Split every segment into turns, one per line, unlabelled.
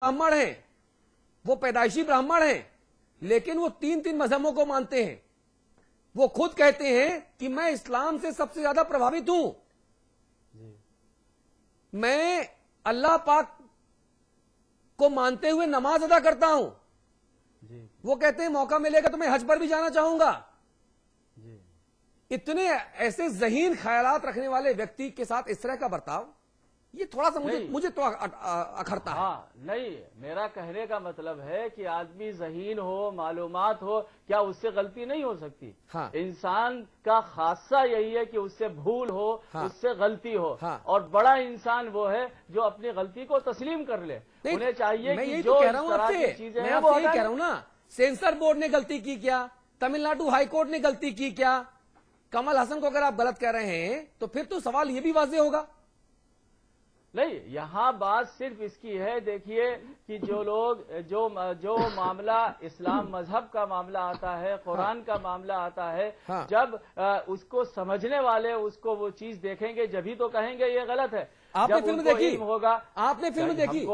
ब्राह्मण हैं, वो पैदाइशी ब्राह्मण हैं, लेकिन वो तीन तीन मजहबों को मानते हैं। वो खुद कहते हैं कि मैं इस्लाम से सबसे ज्यादा प्रभावित हूं, मैं अल्लाह पाक को मानते हुए नमाज अदा करता हूं। वो कहते हैं मौका मिलेगा तो मैं हज पर भी जाना चाहूंगा। इतने ऐसे ज़हीन ख्यालात रखने वाले व्यक्ति के साथ इस तरह का बर्ताव, ये थोड़ा सा मुझे तो अखरता है।
हाँ, नहीं, मेरा कहने का मतलब है कि आदमी ज़हीन हो, मालूमात हो, क्या उससे गलती नहीं हो सकती?
हाँ।
इंसान का खासा यही है कि उससे भूल हो,
हाँ।
उससे गलती हो।
हाँ।
और बड़ा इंसान वो है जो अपनी गलती को तस्लीम कर ले। उन्हें चाहिए कि
जो
जो
कह
इस
रहा हूं
तरह
आपसे,
की चीजें
मैं
हैं वो
आपसे यही
हटाएं।
कह रहा हूं ना, सेंसर बोर्ड ने गलती की क्या, तमिलनाडु हाईकोर्ट ने गलती की क्या, कमल हसन को अगर आप गलत कह रहे हैं तो फिर तो सवाल ये भी वाज़ेह होगा।
नहीं, यहाँ बात सिर्फ इसकी है, देखिए कि जो लोग जो मामला इस्लाम मजहब का मामला आता है, कुरान का मामला आता है,
हाँ।
जब उसको समझने वाले उसको वो चीज देखेंगे जभी तो कहेंगे ये गलत है।
आपने
जब
फिल्म
उनको
देखी?
इल्म होगा।
आपने फिल्म देखी?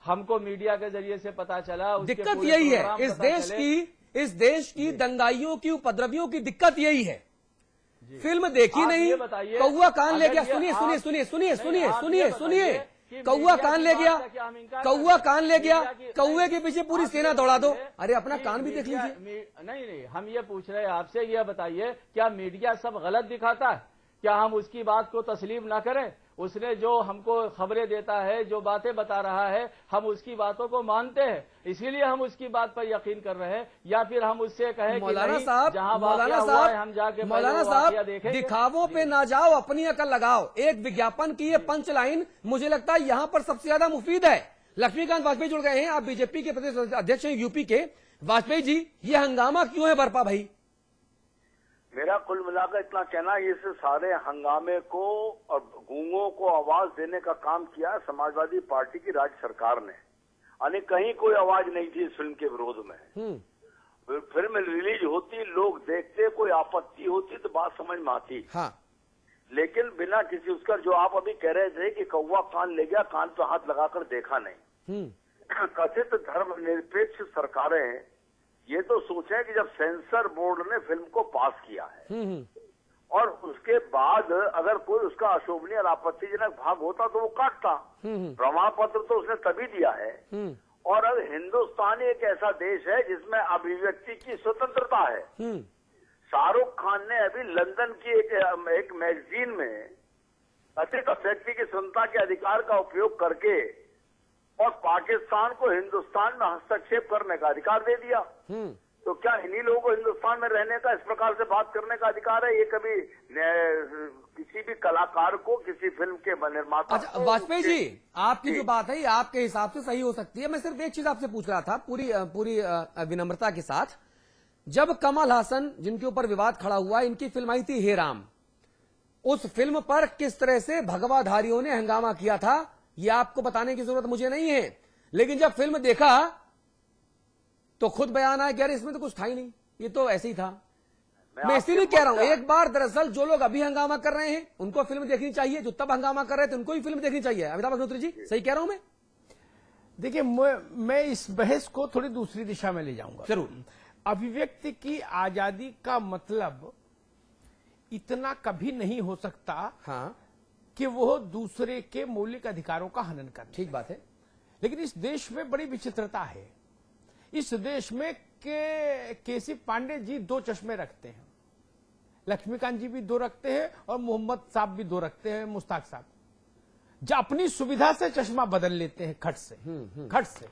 हमको मीडिया के जरिए से पता चला। उसके
दिक्कत
पूरे
यही है,
प्रोग्राम
इस
पता
देश
चले।
इस देश की दंगाइयों की, उपद्रवियों की दिक्कत यही है। फिल्म देखी
आप
नहीं,
ये बताइए,
कौआ कान ले
अगर
गया।
ये
सुनिए
आप-
सुनिए सुनिए सुनिए
नहीं,
सुनिए
आप
सुनिए
ये
सुनिए
बताइए कि
कौआ
मीडिया
कान
की
ले
बात
गया,
का क्या हम इनकार
कौआ
करते हैं?
कान ले गया,
मीडिया की-
कौए
नहीं,
के पीछे पूरी
आप
सेना
ये
दौड़ा दो।
बताइए
अरे अपना
कि
कान भी देख
मीडिया-
लीजिए।
नहीं, हम ये पूछ रहे हैं आपसे, ये बताइए क्या मीडिया सब गलत दिखाता है? क्या हम उसकी बात को तस्लीम ना करें? उसने जो हमको खबरें देता है, जो बातें बता रहा है, हम उसकी बातों को मानते हैं, इसीलिए हम उसकी बात पर यकीन कर रहे हैं। या फिर हम उससे कहें कि
मौलाना
नहीं,
साहब,
जहां
मौलाना
वाकया हुआ है हम जाके
मौलाना
पहले वो वाकया
साहब,
देखेंगे।
दिखावों पे ना जाओ, अपनी अकल लगाओ। एक विज्ञापन की ये पंच लाइन मुझे लगता है यहां पर सबसे ज्यादा मुफीद है। लक्ष्मीकांत वाजपेयी जुड़ गए हैं, आप बीजेपी के प्रदेश अध्यक्ष हैं यूपी के। वाजपेयी जी, ये हंगामा क्यों है बरपा भाई?
मेरा कुल मिलाकर इतना कहना, इस सारे हंगामे को और गूंगों को आवाज देने का काम किया समाजवादी पार्टी की राज्य सरकार ने। यानी कहीं कोई आवाज नहीं थी इस फिल्म के विरोध में। फिल्म रिलीज होती, लोग देखते, कोई आपत्ति होती तो बात समझ में आती।
हाँ।
लेकिन बिना किसी उसका, जो आप अभी कह रहे थे कि कौवा कान ले गया, कान पे हाथ लगाकर देखा नहीं। कथित धर्मनिरपेक्ष सरकारें ये तो सोचे कि जब सेंसर बोर्ड ने फिल्म को पास किया है और उसके बाद अगर कोई उसका अशोभनीय और आपत्तिजनक भाग होता तो वो काटता। प्रमाण पत्र तो उसने तभी दिया है। और अब हिंदुस्तान एक ऐसा देश है जिसमें अभिव्यक्ति की स्वतंत्रता है। शाहरुख खान ने अभी लंदन की एक मैगजीन में कथित व्यक्ति की स्वतंत्रता के अधिकार का उपयोग करके और पाकिस्तान को हिंदुस्तान में हस्तक्षेप करने का अधिकार दे दिया। तो क्या इन्हीं लोगों को हिंदुस्तान में रहने का, इस प्रकार से बात करने का अधिकार है? ये कभी किसी भी कलाकार को, किसी फिल्म के निर्माता।
अच्छा वाजपेयी जी, आपकी जो बात है ये आपके हिसाब से सही हो सकती है। मैं सिर्फ एक चीज आपसे पूछ रहा था पूरी विनम्रता के साथ। जब कमल हसन, जिनके ऊपर विवाद खड़ा हुआ, इनकी फिल्म आई थी हे राम, उस फिल्म पर किस तरह से भगवाधारियों ने हंगामा किया था ये आपको बताने की जरूरत मुझे नहीं है। लेकिन जब फिल्म देखा तो खुद बयान आया कि यार इसमें तो कुछ था ही नहीं, ये तो ऐसे ही था। मैं इसीलिए कह रहा हूं, एक बार दरअसल जो लोग अभी हंगामा कर रहे हैं उनको फिल्म देखनी चाहिए, जो तब हंगामा कर रहे थे उनको भी फिल्म देखनी चाहिए। अमिताभ अग्निहोत्री जी, सही कह रहा हूं मैं?
देखिए, मैं इस बहस को थोड़ी दूसरी दिशा में ले जाऊंगा।
जरूर।
अभिव्यक्ति की आजादी का मतलब इतना कभी नहीं हो सकता
हाँ,
कि वो दूसरे के मौलिक अधिकारों का हनन करे।
ठीक बात है।
लेकिन इस देश में बड़ी विचित्रता है। इस देश में केसी पांडे जी दो चश्मे रखते हैं, लक्ष्मीकांत जी भी दो रखते हैं और मोहम्मद साहब भी दो रखते हैं, मुश्ताक साहब, जो अपनी सुविधा से चश्मा बदल लेते हैं खट से।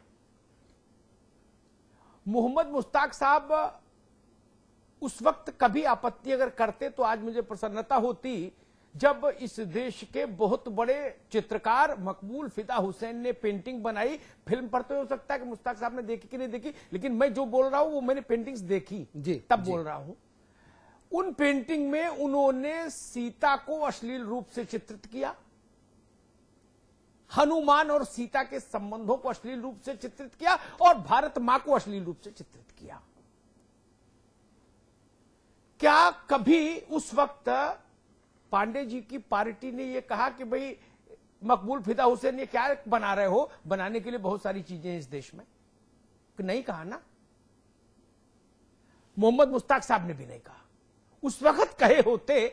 मोहम्मद मुश्ताक साहब उस वक्त कभी आपत्ति अगर करते तो आज मुझे प्रसन्नता होती जब इस देश के बहुत बड़े चित्रकार मकबूल फिदा हुसैन ने पेंटिंग बनाई। फिल्म पर तो हो सकता है कि मुश्ताक साहब ने देखी कि नहीं देखी, लेकिन मैं जो बोल रहा हूं वो मैंने पेंटिंग्स देखी
जी,
तब बोल रहा हूं। उन पेंटिंग में उन्होंने सीता को अश्लील रूप से चित्रित किया, हनुमान और सीता के संबंधों को अश्लील रूप से चित्रित किया और भारत मां को अश्लील रूप से चित्रित किया। क्या कभी उस वक्त पांडे जी की पार्टी ने यह कहा कि भाई मकबूल फिदा हुसैन ये क्या बना रहे हो? बनाने के लिए बहुत सारी चीजें हैं इस देश में। नहीं कहा ना। मोहम्मद मुश्ताक साहब ने भी नहीं कहा। उस वक्त कहे होते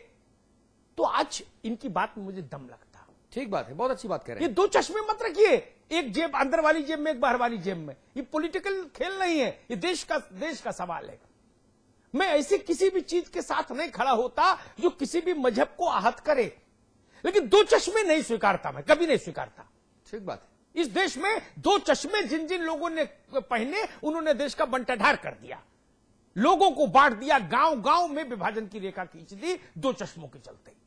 तो आज इनकी बात में मुझे दम लगता।
ठीक बात है, बहुत अच्छी बात कह रहे
ये
हैं।
दो चश्मे मत रखिए, एक जेब अंदर वाली जेब में, एक बाहर वाली जेब में। ये पॉलिटिकल खेल नहीं है, ये देश का सवाल है। मैं ऐसी किसी भी चीज के साथ नहीं खड़ा होता जो किसी भी मजहब को आहत करे, लेकिन दो चश्मे नहीं स्वीकारता, मैं कभी नहीं स्वीकारता।
ठीक बात है।
इस देश में दो चश्मे जिन जिन लोगों ने पहने, उन्होंने देश का बंटाढार कर दिया, लोगों को बांट दिया, गांव गांव में विभाजन की रेखा खींच दी दो चश्मों के चलते।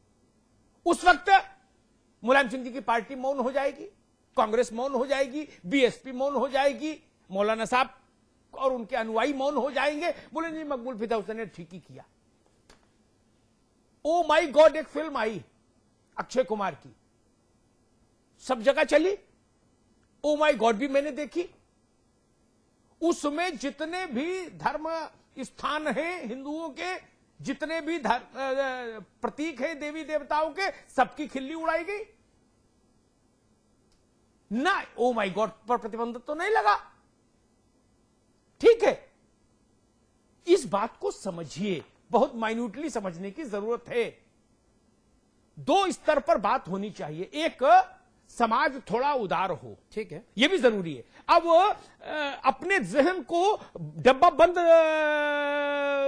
उस वक्त मुलायम सिंह जी की पार्टी मौन हो जाएगी, कांग्रेस मौन हो जाएगी, बीएसपी मौन हो जाएगी, मौलाना साहब और उनके अनुयायी मौन हो जाएंगे, बोले नहीं मकबूल फिदा हुसैन ने ठीक ही किया। ओ माई गॉड, एक फिल्म आई अक्षय कुमार की, सब जगह चली। ओ माई गॉड भी मैंने देखी। उसमें जितने भी धर्म स्थान हैं हिंदुओं के, जितने भी प्रतीक हैं देवी देवताओं के, सबकी खिल्ली उड़ाई गई ना। ओ माई गॉड पर प्रतिबंध तो नहीं लगा। ठीक है, इस बात को समझिए, बहुत माइन्यूटली समझने की जरूरत है। दो स्तर पर बात होनी चाहिए। एक, समाज थोड़ा उदार हो,
ठीक है,
यह भी जरूरी है। अब अपने जहन को डब्बा बंद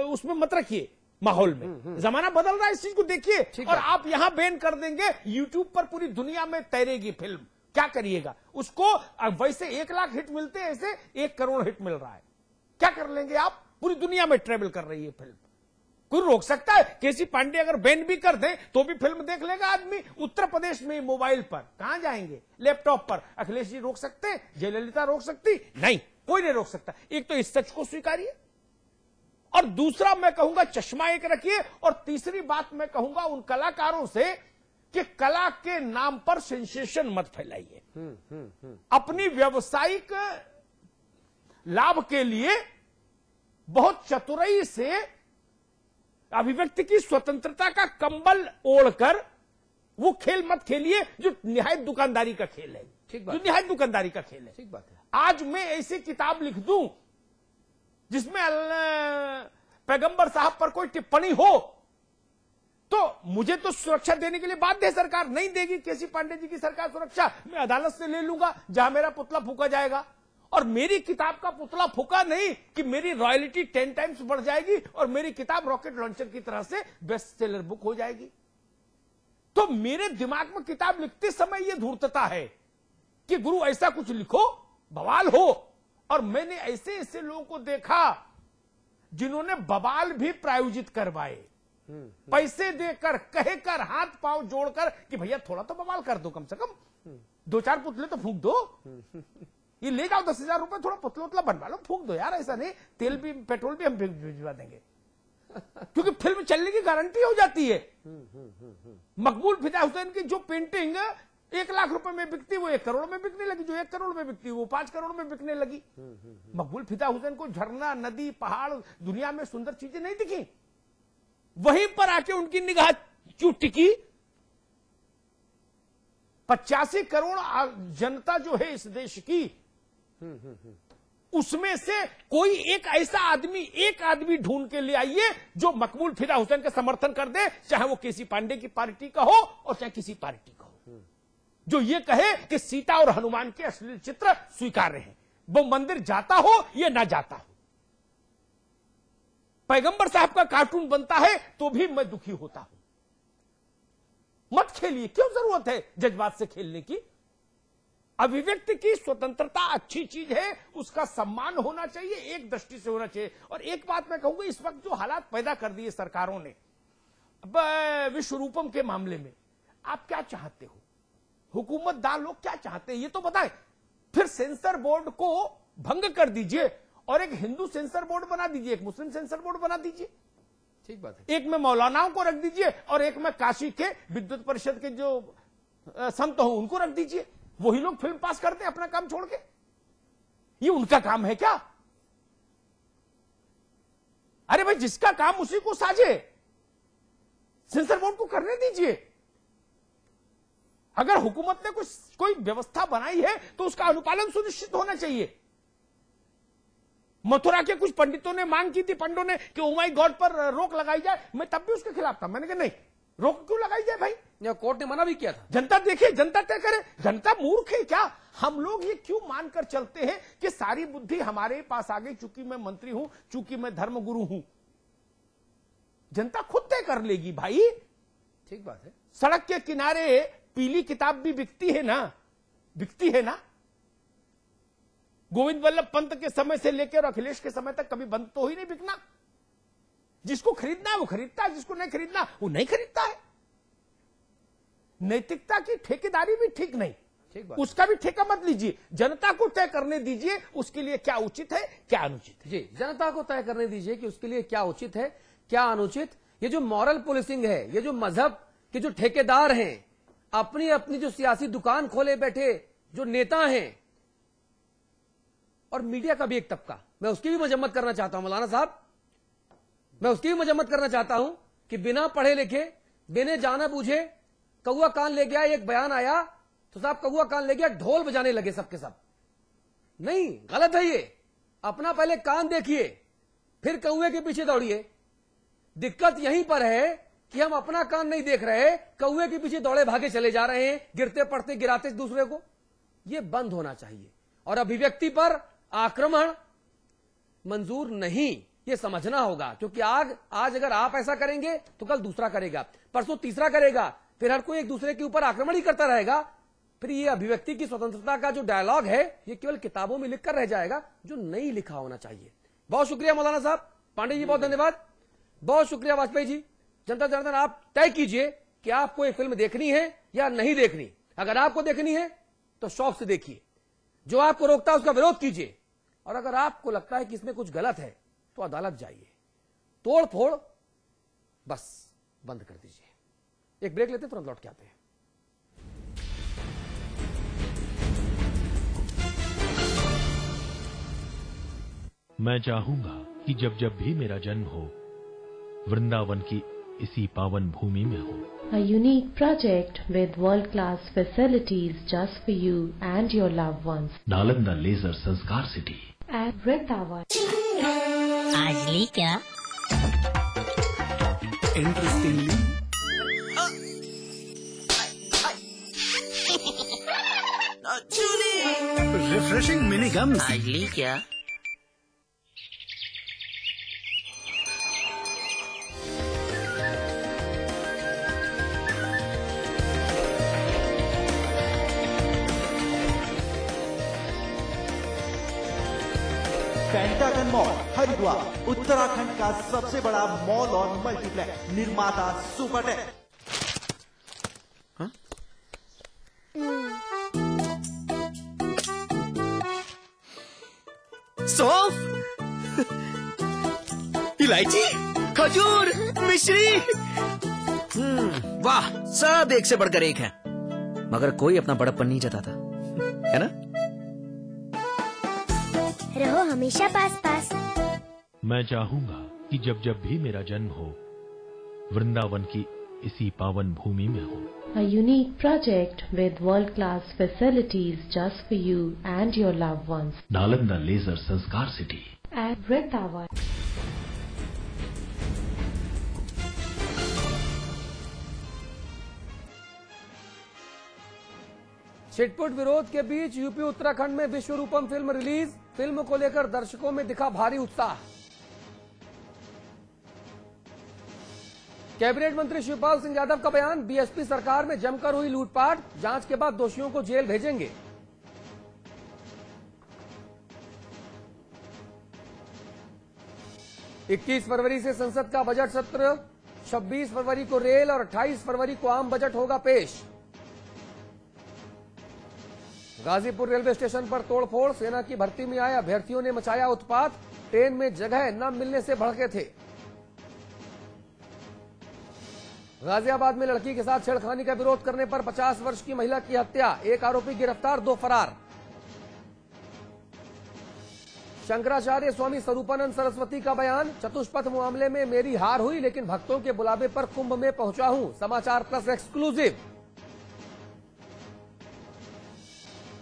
उसमें मत रखिए, माहौल में जमाना बदल रहा है, इस चीज को देखिए। और आप यहां बैन कर देंगे, यूट्यूब पर पूरी दुनिया में तैरेगी फिल्म, क्या करिएगा उसको? वैसे 1 लाख हिट मिलते हैं, ऐसे 1 करोड़ हिट मिल रहा है, क्या कर लेंगे आप? पूरी दुनिया में ट्रेवल कर रही है फिल्म, कोई रोक सकता है? केसी पांडे अगर बैन भी कर दें तो भी फिल्म देख लेगा आदमी। उत्तर प्रदेश में मोबाइल पर, कहां जाएंगे? लैपटॉप पर। अखिलेश जी रोक सकते हैं? जयललिता रोक सकती? नहीं, कोई नहीं रोक सकता। एक तो इस सच को स्वीकारिए, और दूसरा मैं कहूंगा चश्मा एक रखिए, और तीसरी बात मैं कहूंगा उन कलाकारों से कि कला के नाम पर सेंसेशन मत फैलाइए। अपनी व्यावसायिक लाभ के लिए बहुत चतुराई से अभिव्यक्ति की स्वतंत्रता का कंबल ओढ़कर वो खेल मत खेलिए जो निहायत दुकानदारी का खेल है।
ठीक बात,
जो निहायत दुकानदारी का खेल है।
ठीक बात है।
आज मैं ऐसी किताब लिख दूं जिसमें पैगंबर साहब पर कोई टिप्पणी हो, तो मुझे तो सुरक्षा देने के लिए बाध्य है सरकार। नहीं देगी केसी पांडे जी की सरकार सुरक्षा, मैं अदालत से ले लूंगा जहां मेरा पुतला फूका जाएगा। और मेरी किताब का पुतला फूका नहीं कि मेरी रॉयल्टी 10 टाइम्स बढ़ जाएगी और मेरी किताब रॉकेट लॉन्चर की तरह से बेस्ट सेलर बुक हो जाएगी। तो मेरे दिमाग में किताब लिखते समय यह धूर्तता है कि गुरु ऐसा कुछ लिखो बवाल हो। और मैंने ऐसे ऐसे लोगों को देखा जिन्होंने बवाल भी प्रायोजित करवाए, पैसे देकर, कहकर, हाथ पांव जोड़कर कि भैया थोड़ा तो बवाल कर दो, कम से कम 2-4 पुतले तो फूंक दो, ये ले जाओ 10,000 रुपए, थोड़ा पुतला उतला बनवा लो, फूंक दो यार। ऐसा नहीं, तेल भी पेट्रोल भी हम भिजवा देंगे, क्योंकि फिल्म चलने की गारंटी हो जाती है। मकबूल फिदा हुसैन की जो पेंटिंग 1 लाख रुपए में बिकती, वो 1 करोड़ में बिकने लगी। जो 1 करोड़ में बिकती, वो 5 करोड़ में बिकने लगी। मकबूल फिदा हुसैन को झरना, नदी, पहाड़, दुनिया में सुंदर चीजें नहीं दिखी, वहीं पर आके उनकी निगाह क्यों टिकी? 85 करोड़ जनता जो है इस देश की, उसमें से कोई एक ऐसा आदमी, एक आदमी ढूंढ के ले आइए जो मकबूल फिदा हुसैन का समर्थन कर दे, चाहे वो केसी पांडे की पार्टी का हो और चाहे किसी पार्टी का हो, जो ये कहे कि सीता और हनुमान के अश्लील चित्र स्वीकार्य हैं, वो मंदिर जाता हो या ना जाता हो। पैगंबर साहब का कार्टून बनता है तो भी मैं दुखी होता हूं। मत खेलिए, क्यों जरूरत है जज्बात से खेलने की? अभिव्यक्ति की स्वतंत्रता अच्छी चीज है, उसका सम्मान होना चाहिए, एक दृष्टि से होना चाहिए। और एक बात मैं कहूंगा, इस वक्त जो हालात पैदा कर दिए सरकारों ने विश्व रूपम के मामले में, आप क्या चाहते हो? हुकूमतदार लोग क्या चाहते हैं ये तो बताएं। फिर सेंसर बोर्ड को भंग कर दीजिए और एक हिंदू सेंसर बोर्ड बना दीजिए, एक मुस्लिम सेंसर बोर्ड बना दीजिए।
ठीक बात है।
एक में मौलानाओं को रख दीजिए और एक में काशी के विद्युत परिषद के जो संत हो उनको रख दीजिए। वही लोग फिल्म पास करते हैं अपना काम छोड़ के। ये उनका काम है क्या? अरे भाई, जिसका काम उसी को साझे, सेंसर बोर्ड को करने दीजिए। अगर हुकूमत ने कोई व्यवस्था बनाई है तो उसका अनुपालन सुनिश्चित होना चाहिए। मथुरा के कुछ पंडितों ने मांग की थी, पंडों ने, कि ओ माई गॉड पर रोक लगाई जाए। मैं तब भी उसके खिलाफ था। मैंने कहा नहीं, रोक क्यों लगाई जाए भाई?
कोर्ट ने मना भी किया था।
जनता देखे, जनता तय करे। जनता मूर्ख है क्या? हम लोग ये क्यों मानकर चलते हैं कि सारी बुद्धि हमारे पास आ गई, चूंकि मैं मंत्री हूं, चूंकि मैं धर्मगुरु हूं? जनता खुद तय कर लेगी भाई।
ठीक बात है।
सड़क के किनारे पीली किताब भी बिकती है ना, बिकती है ना। गोविंद वल्लभ पंत के समय से लेकर अखिलेश के समय तक कभी बंद तो ही नहीं बिकना। जिसको खरीदना है वो खरीदता है, जिसको नहीं खरीदना वो नहीं खरीदता है। नैतिकता की ठेकेदारी भी ठीक नहीं, उसका भी ठेका मत लीजिए। जनता को तय करने दीजिए उसके लिए क्या उचित है, क्या अनुचित है।
जी, जनता को तय करने दीजिए कि उसके लिए क्या उचित है, क्या अनुचित। ये जो मॉरल पुलिसिंग है, ये जो मजहब के जो ठेकेदार हैं, अपनी अपनी जो सियासी दुकान खोले बैठे जो नेता हैं, और मीडिया का भी एक तबका, मैं उसकी भी मजम्मत करना चाहता हूं मौलाना साहब, मैं उसकी भी मजम्मत करना चाहता हूं कि बिना पढ़े लिखे, बिना जाना बूझे कौआ कान ले गया, एक बयान आया तो साहब कौआ कान ले गया, ढोल बजाने लगे सबके सब। नहीं, गलत है ये। अपना पहले कान देखिए, फिर कौए के पीछे दौड़िए। दिक्कत यहीं पर है कि हम अपना कान नहीं देख रहे, कौए के पीछे दौड़े भागे चले जा रहे हैं, गिरते पड़ते गिराते दूसरे को। ये बंद होना चाहिए। और अभिव्यक्ति पर आक्रमण मंजूर नहीं, ये समझना होगा। क्योंकि आज अगर आप ऐसा करेंगे तो कल दूसरा करेगा, परसों तीसरा करेगा, फिर हर कोई एक दूसरे के ऊपर आक्रमण ही करता रहेगा। फिर ये अभिव्यक्ति की स्वतंत्रता का जो डायलॉग है, ये केवल किताबों में लिखकर रह जाएगा, जो नहीं लिखा होना चाहिए। बहुत शुक्रिया मौलाना साहब, पांडे जी बहुत धन्यवाद, बहुत शुक्रिया वाजपेयी जी। जनता जनार्दन, आप तय कीजिए कि आपको ये फिल्म देखनी है या नहीं देखनी। अगर आपको देखनी है तो शौक से देखिए, जो आपको रोकता है उसका विरोध कीजिए, और अगर आपको लगता है कि इसमें कुछ गलत है तो अदालत जाइए। तोड़ फोड़ बस बंद कर दीजिए। एक ब्रेक लेते हैं, तुरंत लौट के आते हैं।
मैं चाहूंगा कि जब जब भी मेरा जन्म हो, वृंदावन की इसी पावन भूमि में हो।
A unique project with world-class facilities just for you and your loved ones.
Nalanda leisure Sanskar city
At Vrindavan.
आज ली क्या?
Interestingly, refreshing mini gums.
आज ली क्या?
पेंटागन मॉल हरिद्वार उत्तराखंड का सबसे बड़ा मॉल और मल्टीप्लेक्स निर्माता सुपरटेक।
सौंफ, इलायची, खजूर, मिश्री, वाह, सब एक से बढ़कर एक है। मगर कोई अपना बड़प्पन नहीं जताता, है ना?
रहो हमेशा पास पास।
मैं चाहूंगा कि जब जब भी मेरा जन्म हो, वृंदावन की इसी पावन भूमि में हो।
A unique project with world-class facilities just for you and your loved ones.
Nalanda leisure Sanskar city
At Vrindavan.
छिटपुट विरोध के बीच यूपी उत्तराखंड में विश्व रूपम फिल्म रिलीज। फिल्म को लेकर दर्शकों में दिखा भारी उत्साह। कैबिनेट मंत्री शिवपाल सिंह यादव का बयान, बीएसपी सरकार में जमकर हुई लूटपाट, जांच के बाद दोषियों को जेल भेजेंगे। इक्कीस फरवरी से संसद का बजट सत्र, 26 फरवरी को रेल और 28 फरवरी को आम बजट होगा पेश। गाजीपुर रेलवे स्टेशन पर तोड़फोड़, सेना की भर्ती में आए अभ्यर्थियों ने मचाया उत्पात, ट्रेन में जगह न मिलने से भड़के थे। गाजियाबाद में लड़की के साथ छेड़खानी का विरोध करने पर 50 वर्ष की महिला की हत्या, एक आरोपी गिरफ्तार, 2 फरार। शंकराचार्य स्वामी स्वरूपानंद सरस्वती का बयान, चतुष्पथ मामले में मेरी हार हुई लेकिन भक्तों के बुलावे पर कुंभ में पहुंचा हूं। समाचार प्लस एक्सक्लूसिव।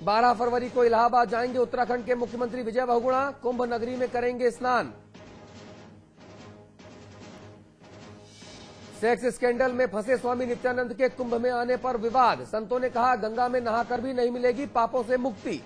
12 फरवरी को इलाहाबाद जाएंगे उत्तराखंड के मुख्यमंत्री विजय बहुगुणा, कुंभ नगरी में करेंगे स्नान। सेक्स स्कैंडल में फंसे स्वामी नित्यानंद के कुंभ में आने पर विवाद, संतों ने कहा गंगा में नहाकर भी नहीं मिलेगी पापों से मुक्ति।